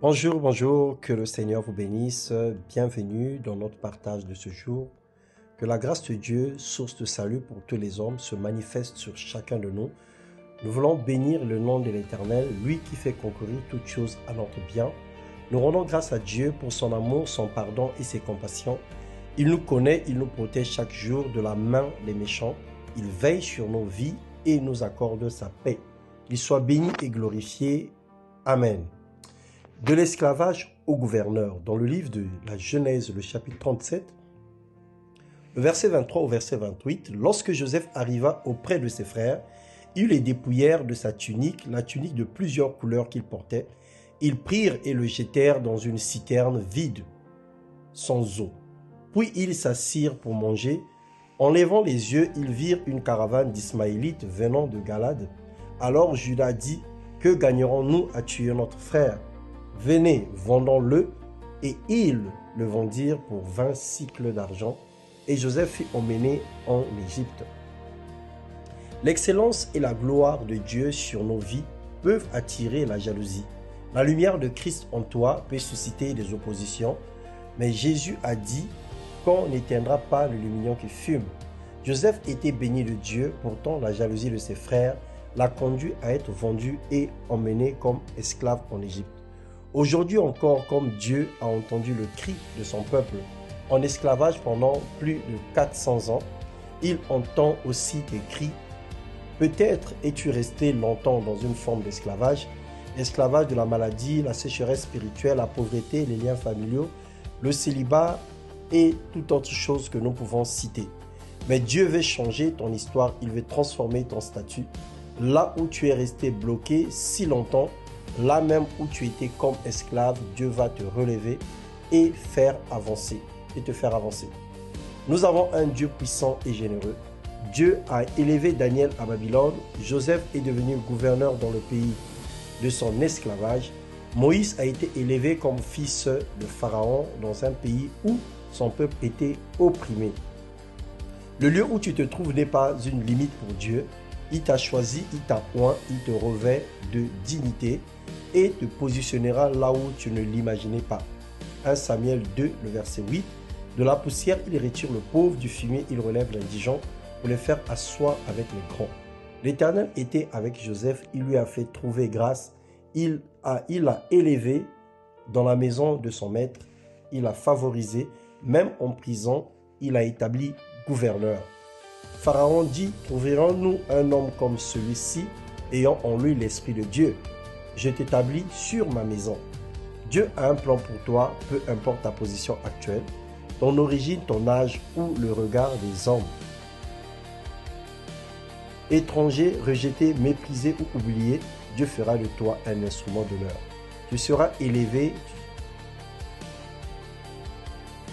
Bonjour, bonjour, que le Seigneur vous bénisse. Bienvenue dans notre partage de ce jour. Que la grâce de Dieu, source de salut pour tous les hommes, se manifeste sur chacun de nous. Nous voulons bénir le nom de l'Éternel, lui qui fait concourir toutes choses à notre bien. Nous rendons grâce à Dieu pour son amour, son pardon et ses compassions. Il nous connaît, il nous protège chaque jour de la main des méchants. Il veille sur nos vies et nous accorde sa paix. Il soit béni et glorifié. Amen. De l'esclavage au gouverneur, dans le livre de la Genèse, le chapitre 37, le verset 23 au verset 28, lorsque Joseph arriva auprès de ses frères, ils les dépouillèrent de sa tunique, la tunique de plusieurs couleurs qu'il portait. Ils prirent et le jetèrent dans une citerne vide, sans eau. Puis ils s'assirent pour manger. En levant les yeux, ils virent une caravane d'Ismaélites venant de Galade. Alors Judas dit, « Que gagnerons-nous à tuer notre frère ? Venez, vendons-le. » Et ils le vendirent pour 20 cycles d'argent. Et Joseph fut emmené en Égypte. L'excellence et la gloire de Dieu sur nos vies peuvent attirer la jalousie. La lumière de Christ en toi peut susciter des oppositions. Mais Jésus a dit qu'on n'éteindra pas le lumignon qui fume. Joseph était béni de Dieu, pourtant la jalousie de ses frères l'a conduit à être vendu et emmené comme esclave en Égypte. Aujourd'hui encore, comme Dieu a entendu le cri de son peuple en esclavage pendant plus de 400 ans, il entend aussi tes cris. Peut-être es-tu resté longtemps dans une forme d'esclavage, l'esclavage de la maladie, la sécheresse spirituelle, la pauvreté, les liens familiaux, le célibat et toute autre chose que nous pouvons citer. Mais Dieu veut changer ton histoire, il veut transformer ton statut. Là où tu es resté bloqué si longtemps, là même où tu étais comme esclave, Dieu va te relever et te faire avancer. Nous avons un Dieu puissant et généreux. Dieu a élevé Daniel à Babylone. Joseph est devenu gouverneur dans le pays de son esclavage. Moïse a été élevé comme fils de Pharaon dans un pays où son peuple était opprimé. Le lieu où tu te trouves n'est pas une limite pour Dieu. Il t'a choisi, il t'a oint, il te revêt de dignité et te positionnera là où tu ne l'imaginais pas. 1 Samuel 2, le verset 8. De la poussière, il retire le pauvre, du fumier, il relève l'indigent pour le faire asseoir avec les grands. L'Éternel était avec Joseph, il lui a fait trouver grâce, il l'a élevé dans la maison de son maître, il l'a favorisé, même en prison, il l'a établi gouverneur. Pharaon dit, trouverons-nous un homme comme celui-ci, ayant en lui l'Esprit de Dieu? Je t'établis sur ma maison. Dieu a un plan pour toi, peu importe ta position actuelle, ton origine, ton âge ou le regard des hommes. Étranger, rejeté, méprisé ou oublié, Dieu fera de toi un instrument d'honneur. Tu seras élevé,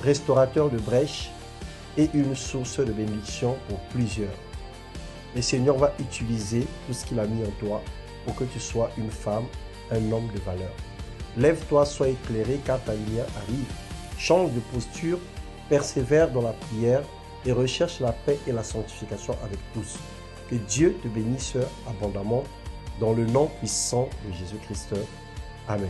restaurateur de brèches et une source de bénédiction pour plusieurs. Le Seigneur va utiliser tout ce qu'il a mis en toi pour que tu sois une femme, un homme de valeur. Lève-toi, sois éclairé car ta lumière arrive. Change de posture, persévère dans la prière et recherche la paix et la sanctification avec tous. Que Dieu te bénisse abondamment dans le nom puissant de Jésus-Christ. Amen.